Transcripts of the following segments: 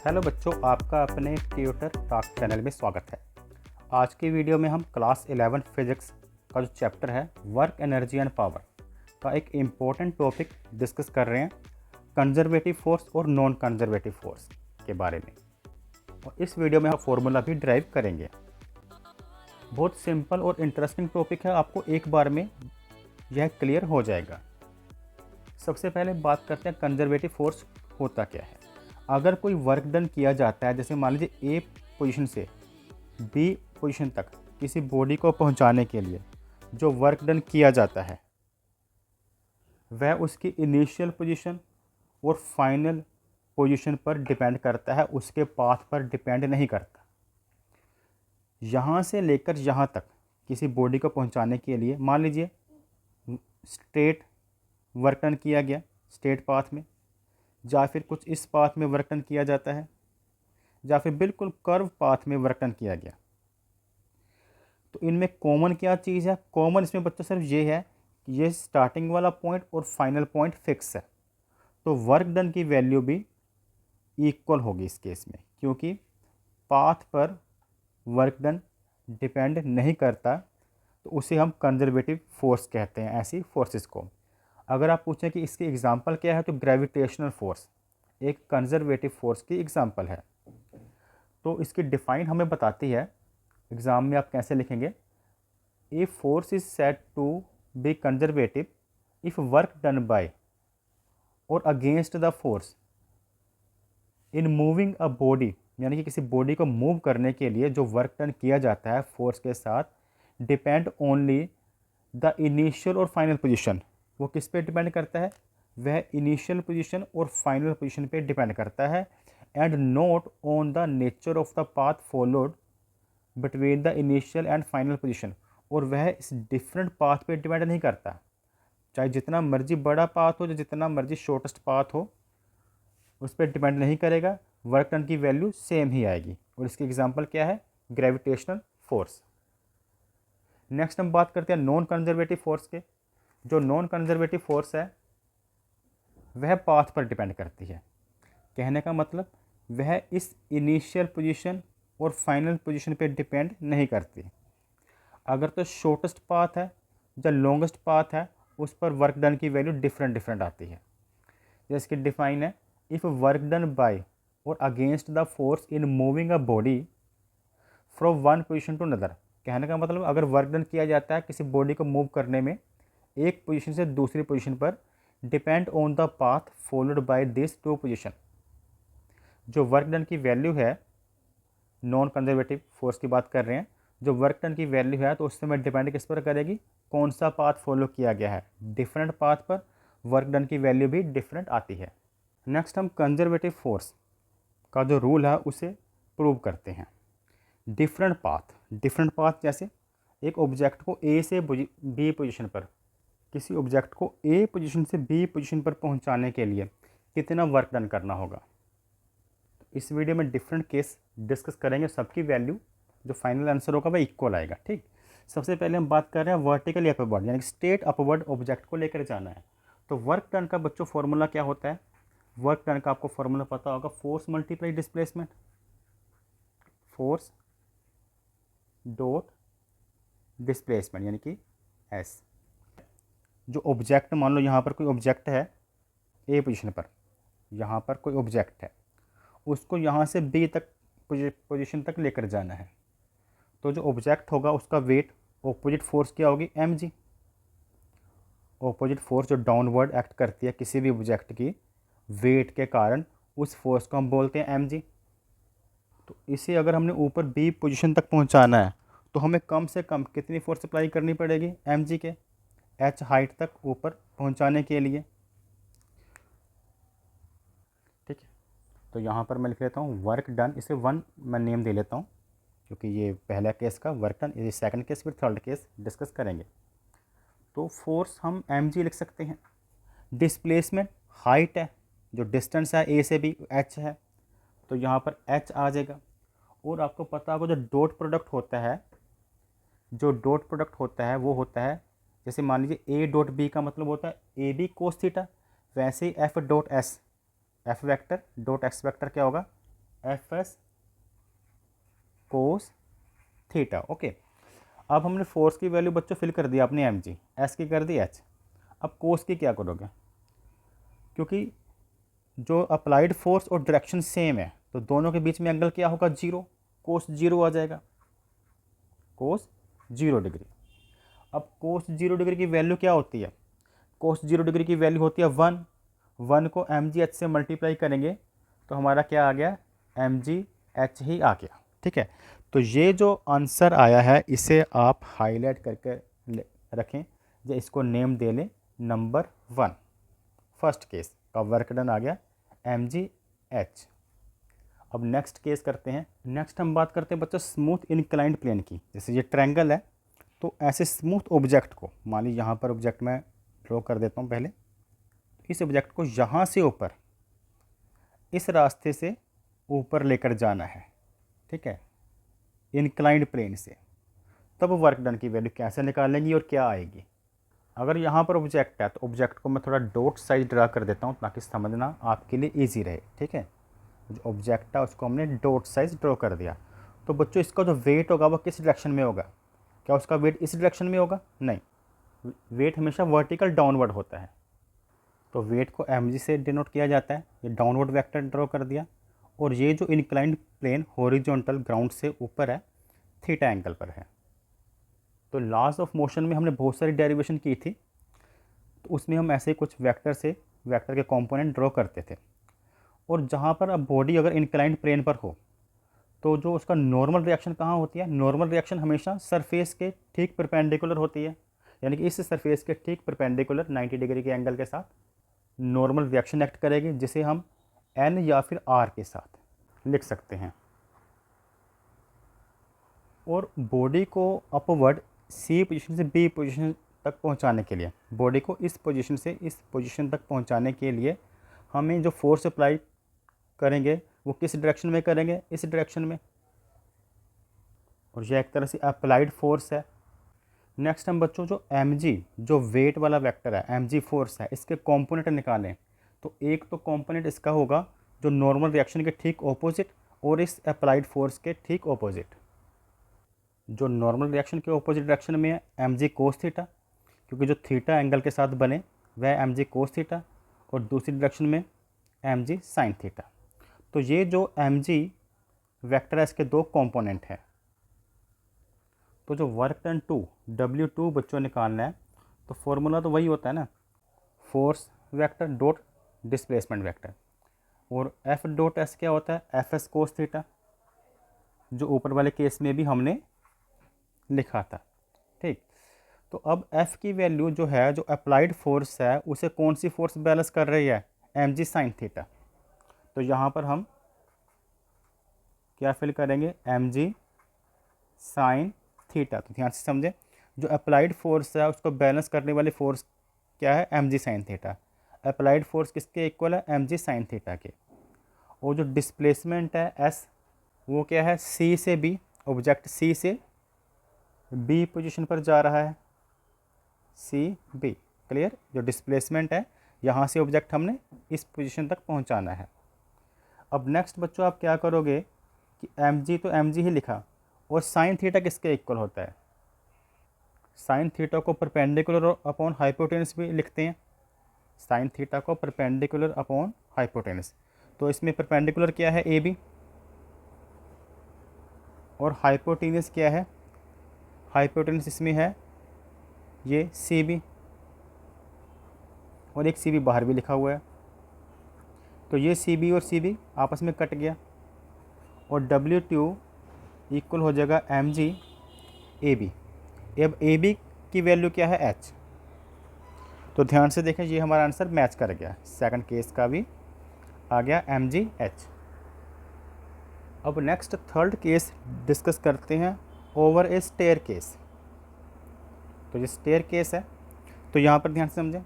Hello बच्चों, आपका अपने ट्यूटर टॉक चैनल में स्वागत है। आज की वीडियो में हम क्लास 11 फिजिक्स का जो चैप्टर है वर्क एनर्जी एंड पावर का एक इम्पोर्टेंट टॉपिक डिस्कस कर रहे हैं, कंजर्वेटिव फोर्स और नॉन कंजर्वेटिव फोर्स के बारे में। और इस वीडियो में हम फॉर्मूला भी ड्राइव करेंगे। बहुत सिंपल और इंटरेस्टिंग टॉपिक है, आपको एक बार में यह क्लियर हो जाएगा। सबसे पहले बात करते हैं कंजर्वेटिव फोर्स होता क्या है। अगर कोई वर्क डन किया जाता है, जैसे मान लीजिए ए पोजीशन से बी पोजीशन तक किसी बॉडी को पहुंचाने के लिए जो वर्क डन किया जाता है वह उसकी इनिशियल पोजीशन और फाइनल पोजीशन पर डिपेंड करता है, उसके पाथ पर डिपेंड नहीं करता। यहाँ से लेकर यहाँ तक किसी बॉडी को पहुंचाने के लिए मान लीजिए स्ट्रेट वर्क डन किया गया स्ट्रेट पाथ में, या फिर कुछ इस पाथ में वर्क डन किया जाता है, या फिर बिल्कुल कर्व पाथ में वर्क डन किया गया। तो इनमें कॉमन क्या चीज़ है? कॉमन इसमें बच्चों सिर्फ ये है कि ये स्टार्टिंग वाला पॉइंट और फाइनल पॉइंट फिक्स है, तो वर्क डन की वैल्यू भी इक्वल होगी इस केस में, क्योंकि पाथ पर वर्क डन डिपेंड नहीं करता। तो उसे हम कंजर्वेटिव फोर्स कहते हैं, ऐसी फोर्सेस को। अगर आप पूछें कि इसकी एग्जांपल क्या है, तो ग्रेविटेशनल फोर्स एक कंजर्वेटिव फोर्स की एग्जांपल है। तो इसकी डिफाइन हमें बताती है, एग्ज़ाम में आप कैसे लिखेंगे। A force is said to be conservative if work done by और against the force in moving a body, यानी कि किसी बॉडी को मूव करने के लिए जो वर्क डन किया जाता है फोर्स के साथ, डिपेंड ओनली द इनिशियल और फाइनल पोजीशन। वो किस पे डिपेंड करता है? वह इनिशियल पोजीशन और फाइनल पोजीशन पे डिपेंड करता है, and not on the nature of the path followed between the initial and final position. और वह इस डिफरेंट पाथ पे डिपेंड नहीं करता, चाहे जितना मर्जी बड़ा पाथ हो या जितना मर्जी शॉर्टेस्ट पाथ हो, उस पर डिपेंड नहीं करेगा, वर्क डन की वैल्यू सेम ही आएगी। और इसकी एग्जांपल क्या है? Gravitational force. नेक्स्ट हम बात करते हैं नॉन कंजर्वेटिव फोर्स के। जो नॉन कंजर्वेटिव फोर्स है वह पाथ पर डिपेंड करती है। कहने का मतलब वह इस इनिशियल पोजीशन और फाइनल पोजीशन पे डिपेंड नहीं करती। अगर तो शॉर्टेस्ट पाथ है या लॉन्गेस्ट पाथ है, उस पर वर्क डन की वैल्यू डिफरेंट आती है। जैसे कि डिफाइन है, इफ़ वर्क डन बाय और against the force in moving a body from one position to another. कहने का मतलब अगर वर्क डन किया जाता है किसी बॉडी को मूव करने में एक पोजीशन से दूसरी पोजीशन पर, depend on the path followed by this two position. जो वर्क डन की वैल्यू है, नॉन कंजर्वेटिव फोर्स की बात कर रहे हैं, जो वर्क डन की वैल्यू है तो उससे मैं डिपेंड किस पर करेगी? कौन सा पाथ फॉलो किया गया है। डिफरेंट पाथ पर वर्क डन की वैल्यू भी डिफरेंट आती है। नेक्स्ट हम कंजर्वेटिव फोर्स का जो रूल है उसे प्रूव करते हैं। डिफरेंट पाथ जैसे एक ऑब्जेक्ट को ए से बी पोजीशन पर, किसी ऑब्जेक्ट को ए पोजीशन से बी पोजीशन पर पहुंचाने के लिए कितना वर्क डन करना होगा। तो इस वीडियो में डिफरेंट केस डिस्कस करेंगे, सबकी वैल्यू जो फाइनल आंसर होगा वह इक्वल आएगा। ठीक, सबसे पहले हम बात कर रहे हैं वर्टिकली अपवर्ड, यानी कि स्ट्रेट अपवर्ड ऑब्जेक्ट को लेकर जाना है। तो वर्क डन का बच्चों फॉर्मूला क्या होता है? वर्क डन का आपको फॉर्मूला पता होगा, force multiply displacement, force dot displacement, यानी कि एस। जो ऑब्जेक्ट, मान लो यहाँ पर कोई ऑब्जेक्ट है ए पोजीशन पर, यहाँ पर कोई ऑब्जेक्ट है, उसको यहाँ से बी तक पोजीशन तक लेकर जाना है। तो जो ऑब्जेक्ट होगा उसका वेट, ऑपोजिट फोर्स क्या होगी? M G. ऑपोजिट फोर्स जो डाउनवर्ड एक्ट करती है किसी भी ऑब्जेक्ट की वेट के कारण, उस फोर्स को हम बोलते हैं एम जी। तो इसे अगर हमने ऊपर बी पोजीशन तक पहुंचाना है तो हमें कम से कम कितनी फोर्स अप्लाई करनी पड़ेगी? एम जी के एच हाइट तक ऊपर पहुंचाने के लिए। ठीक है, तो यहाँ पर मैं लिख लेता हूँ वर्क डन, इसे 1 मैं नेम दे लेता हूँ क्योंकि ये पहला केस का वर्क डन, ये सेकंड केस फिर थर्ड केस डिस्कस करेंगे। तो फोर्स हम एम जी लिख सकते हैं। डिस्प्लेसमेंट हाइट है, जो डिस्टेंस है ए से बी, एच है, तो यहाँ पर एच आ जाएगा। और आपको पता होगा जो डॉट प्रोडक्ट होता है, जो डॉट प्रोडक्ट होता है वो होता है, जैसे मान लीजिए ए डॉट बी का मतलब होता है ए बी कोस थीटा, वैसे ही F dot S, F vector dot X vector क्या होगा? F S cos theta. Okay, अब हमने फोर्स की वैल्यू बच्चों फिल कर दिया अपने एम जी, एस की कर दी एच। अब कोस की क्या करोगे, क्योंकि जो अप्लाइड फोर्स और डायरेक्शन सेम है तो दोनों के बीच में एंगल क्या होगा, जीरो, कोस जीरो आ जाएगा, कोस 0 डिग्री। अब कोस 0 डिग्री की वैल्यू क्या होती है, कोस 0 डिग्री की वैल्यू होती है 1, 1 को एम जी एच से मल्टीप्लाई करेंगे तो हमारा क्या आ गया, एम जी एच ही आ गया। ठीक है, तो ये जो आंसर आया है इसे आप हाईलाइट करके रखें, या इसको नेम दे लें नंबर 1। फर्स्ट केस का वर्क डन आ गया एम जी एच। अब नेक्स्ट केस करते हैं। नेक्स्ट हम बात करते हैं बच्चों स्मूथ इंक्लाइंड प्लेन की। जैसे ये ट्रायंगल है तो ऐसे स्मूथ ऑब्जेक्ट को, मान लीजिए यहाँ पर ऑब्जेक्ट मैं ड्रॉ कर देता हूँ पहले, इस ऑब्जेक्ट को यहाँ से ऊपर इस रास्ते से ऊपर लेकर जाना है। ठीक है, इंक्लाइंड प्लेन से, तब वर्क डन की वैल्यू कैसे निकालेंगी और क्या आएगी। अगर यहाँ पर ऑब्जेक्ट है तो ऑब्जेक्ट को मैं थोड़ा डॉट साइज ड्रा कर देता हूँ ताकि समझना आपके लिए ईजी रहे। ठीक है, जो ऑब्जेक्ट है उसको हमने डॉट साइज ड्रॉ कर दिया। तो बच्चों इसका जो वेट होगा वो किस डायरेक्शन में होगा, क्या उसका वेट इस डायरेक्शन में होगा, नहीं, वेट हमेशा वर्टिकल डाउनवर्ड होता है। तो वेट को एम जी से डिनोट किया जाता है। ये डाउनवर्ड वेक्टर ड्रॉ कर दिया, और ये जो इंक्लाइंड प्लेन हॉरिजॉन्टल ग्राउंड से ऊपर है, थीटा एंगल पर है। तो लॉज ऑफ मोशन में हमने बहुत सारी डेरिवेशन की थी, तो उसमें हम ऐसे कुछ वेक्टर से वेक्टर के कंपोनेंट ड्रॉ करते थे। और जहाँ पर अब बॉडी अगर इंक्लाइंड प्लेन पर हो तो जो उसका नॉर्मल रिएक्शन कहाँ होती है, नॉर्मल रिएक्शन हमेशा सरफेस के ठीक परपेंडिकुलर होती है, यानी कि इस सरफेस के ठीक परपेंडिकुलर 90 डिग्री के एंगल के साथ नॉर्मल रिएक्शन एक्ट करेगी, जिसे हम एन या फिर आर के साथ लिख सकते हैं। और बॉडी को अपवर्ड सी पोजीशन से बी पोजीशन तक पहुंचाने के लिए, बॉडी को इस पोजीशन से इस पोजीशन तक पहुंचाने के लिए हमें जो फोर्स अप्लाई करेंगे वो किस डायरेक्शन में करेंगे, इस डायरेक्शन में, और यह एक तरह से अप्लाइड फोर्स है। नेक्स्ट हम बच्चों जो एम जी, जो वेट वाला वेक्टर है, एम जी फोर्स है, इसके कंपोनेंट निकालें। तो एक तो कंपोनेंट इसका होगा जो नॉर्मल रिएक्शन के ठीक ऑपोजिट, और इस अप्लाइड फोर्स के ठीक ऑपोजिट। जो नॉर्मल रिएक्शन के ऑपोजिट डायरेक्शन में है एम जी कोस थीटा, क्योंकि जो थीटा एंगल के साथ बने वह एम जी कोस थीटा, और दूसरी डायरेक्शन में एम जी साइन थीटा। तो ये जो एम जी वेक्टर है इसके दो कंपोनेंट हैं। तो जो वर्क डन टू W2 बच्चों निकालना है तो फॉर्मूला तो वही होता है ना, force vector dot displacement vector. और एफ डॉट एस क्या होता है, एफ एस कोस थीटा, जो ऊपर वाले केस में भी हमने लिखा था। ठीक, तो अब एफ की वैल्यू जो है, जो अप्लाइड फोर्स है, उसे कौन सी फोर्स बैलेंस कर रही है, एम जी साइन थीटा। तो यहाँ पर हम क्या फिल करेंगे, एम जी साइन थीटा। तो ध्यान से समझें, जो अप्लाइड फोर्स है उसको बैलेंस करने वाली फोर्स क्या है, M G sine theta. Applied force किसके इक्वल है, एम जी साइन थीटा के। और जो डिस्प्लेसमेंट है एस, वो क्या है, सी से बी, ऑब्जेक्ट सी से बी पोजीशन पर जा रहा है, सी बी, क्लियर। जो डिस्प्लेसमेंट है यहाँ से ऑब्जेक्ट हमने इस पोजीशन तक पहुँचाना है। अब नेक्स्ट बच्चों आप क्या करोगे कि एम जी तो एम जी ही लिखा, और साइन थीटा किसके इक्वल होता है, साइन थीटा को परपेंडिकुलर अपॉन हाइपोटेनस भी लिखते हैं, साइन थीटा को परपेंडिकुलर अपॉन हाइपोटेनस। तो इसमें परपेंडिकुलर क्या है, ए बी, और हाइपोटेनस क्या है, हाइपोटेनस इसमें है ये सी बी, और एक सी बी बाहर भी लिखा हुआ है। तो ये सी बी और सी बी आपस में कट गया, और W2 इक्वल हो जाएगा एम जी ए बी। अब ए बी की वैल्यू क्या है, एच। तो ध्यान से देखें, ये हमारा आंसर मैच कर गया, सेकंड केस का भी आ गया एम जी एच। अब नेक्स्ट थर्ड केस डिस्कस करते हैं, ओवर ए स्टेयर केस। तो ये स्टेयर केस है, तो यहाँ पर ध्यान से समझें,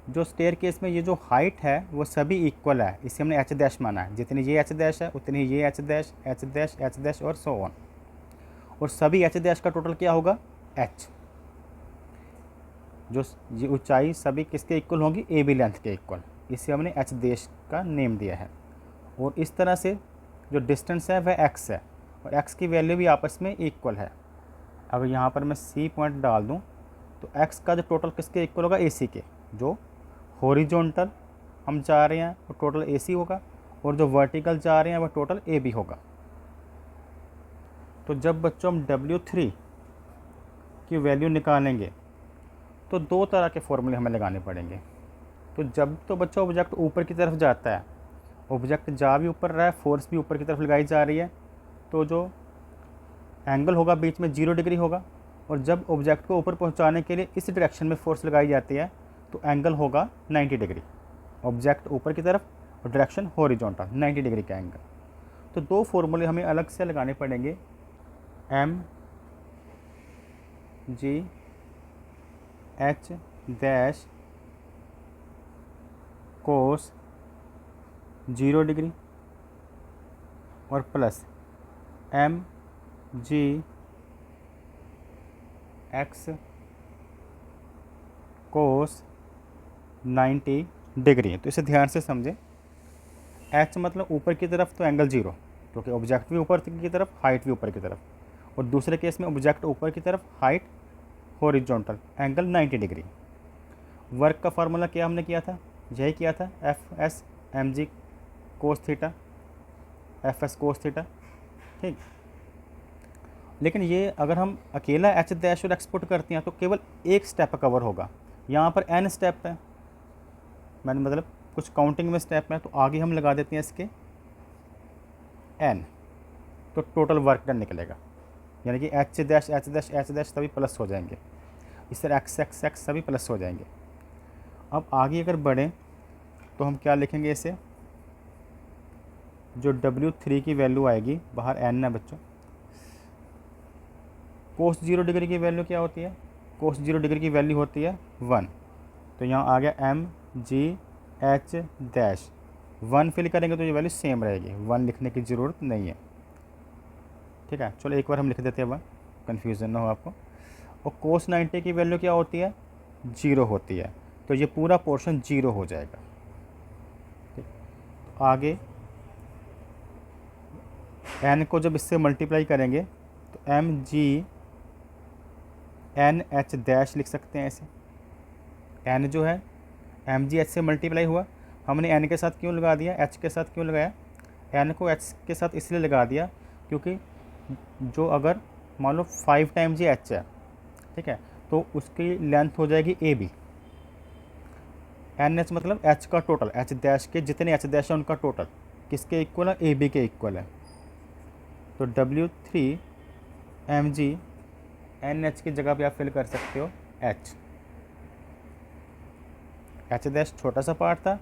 जो स्टेयर केस में ये जो हाइट है वो सभी इक्वल है, इसे हमने एच डैश माना है, जितनी ये एच डैश है उतनी ये H dash, H dash, H dash और सो ऑन। और सभी एच डैश का टोटल क्या होगा, एच। जो ये ऊंचाई सभी किसके इक्वल होगी, ए बी लेंथ के इक्वल, इसे हमने एच डैश का नेम दिया है। और इस तरह से जो डिस्टेंस है वह x है और x की वैल्यू भी आपस में इक्वल है। अगर यहाँ पर मैं C पॉइंट डाल दूँ तो x का जो टोटल किसके इक्वल होगा, AC के। जो हॉरिजॉन्टल हम जा रहे हैं वो टोटल AC होगा और जो वर्टिकल जा रहे हैं वो टोटल AB होगा। तो जब बच्चों हम W3 की वैल्यू निकालेंगे तो दो तरह के फॉर्मूले हमें लगाने पड़ेंगे। तो जब तो बच्चों ऑब्जेक्ट ऊपर की तरफ जाता है, ऑब्जेक्ट जा भी ऊपर रहा है, फोर्स भी ऊपर की तरफ लगाई जा रही है, तो जो एंगल होगा बीच में 0 डिग्री होगा। और जब ऑब्जेक्ट को ऊपर पहुंचाने के लिए इस डायरेक्शन में फोर्स लगाई जाती है तो एंगल होगा 90 डिग्री। ऑब्जेक्ट ऊपर की तरफ और डायरेक्शन हॉरिजॉन्टल 90 डिग्री का एंगल। तो दो फॉर्मूले हमें अलग से लगाने पड़ेंगे, M G H dash cos 0 degree और plus M G X cos 90 degree. तो इसे ध्यान से समझें। एच मतलब ऊपर की तरफ तो एंगल 0, क्योंकि ऑब्जेक्ट भी ऊपर की तरफ, हाइट भी ऊपर की तरफ, और दूसरे केस में ऑब्जेक्ट ऊपर की तरफ, height horizontal, angle 90 degree. Work का फार्मूला क्या हमने किया था, यही किया था, F S M G cos theta, F S cos theta, ठीक। लेकिन ये अगर हम अकेला एच डैश और एक्सपोर्ट करते हैं तो केवल एक स्टेप कवर होगा। यहाँ पर एन स्टेप है, मैंने मतलब कुछ काउंटिंग में स्टेप है, तो आगे हम लगा देते हैं इसके एन, तो टोटल वर्क डन निकलेगा। यानी कि H dash H dash H dash सभी प्लस हो जाएंगे, इस तरह एक्स एक्स एक्स सभी प्लस हो जाएंगे। अब आगे अगर बढ़ें तो हम क्या लिखेंगे, इसे जो W3 की वैल्यू आएगी, बाहर एन है बच्चों, कोस 0 डिग्री की वैल्यू क्या होती है, कोस 0 डिग्री की वैल्यू होती है 1। तो यहाँ आ गया M G H dash 1 fill करेंगे तो ये वैल्यू सेम रहेगी, 1 लिखने की ज़रूरत नहीं है, ठीक है। चलो एक बार हम लिख देते हैं, 1, कन्फ्यूज़न ना हो आपको। और कोस 90 की वैल्यू क्या होती है, 0 होती है, तो ये पूरा पोर्शन 0 हो जाएगा, ठीक। तो आगे एन को जब इससे मल्टीप्लाई करेंगे तो M G N H dash लिख सकते हैं ऐसे। एन जो है एम जी एच से मल्टीप्लाई हुआ, हमने एन के साथ क्यों लगा दिया, एच के साथ क्यों लगाया, एन को एच के साथ इसलिए लगा दिया क्योंकि जो अगर मान लो 5 टाइम्स ये एच है, ठीक है, तो उसकी लेंथ हो जाएगी ए बी। एन एच मतलब एच का टोटल, एच डैश के जितने एच डैश है उनका टोटल किसके इक्वल है, ए बी के इक्वल है। तो W3 M G N H की जगह पे आप फिल कर सकते हो एच। एच डैश छोटा सा पार्ट था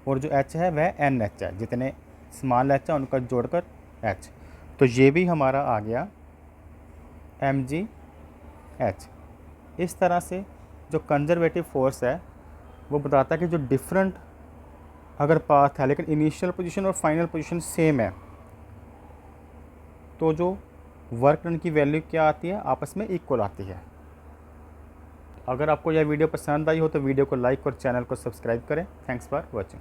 और जो एच है वह एन एच है, जितने स्मॉल एच है उनका जोड़कर एच। तो ये भी हमारा आ गया एम जी एच। इस तरह से जो कंजर्वेटिव फोर्स है वो बताता है कि जो डिफरेंट अगर पाथ है लेकिन इनिशियल पोजीशन और फाइनल पोजीशन सेम है, तो जो वर्क डन की वैल्यू क्या आती है, आपस में इक्वल आती है। अगर आपको यह वीडियो पसंद आई हो तो वीडियो को लाइक और चैनल को सब्सक्राइब करें। Thanks for watching.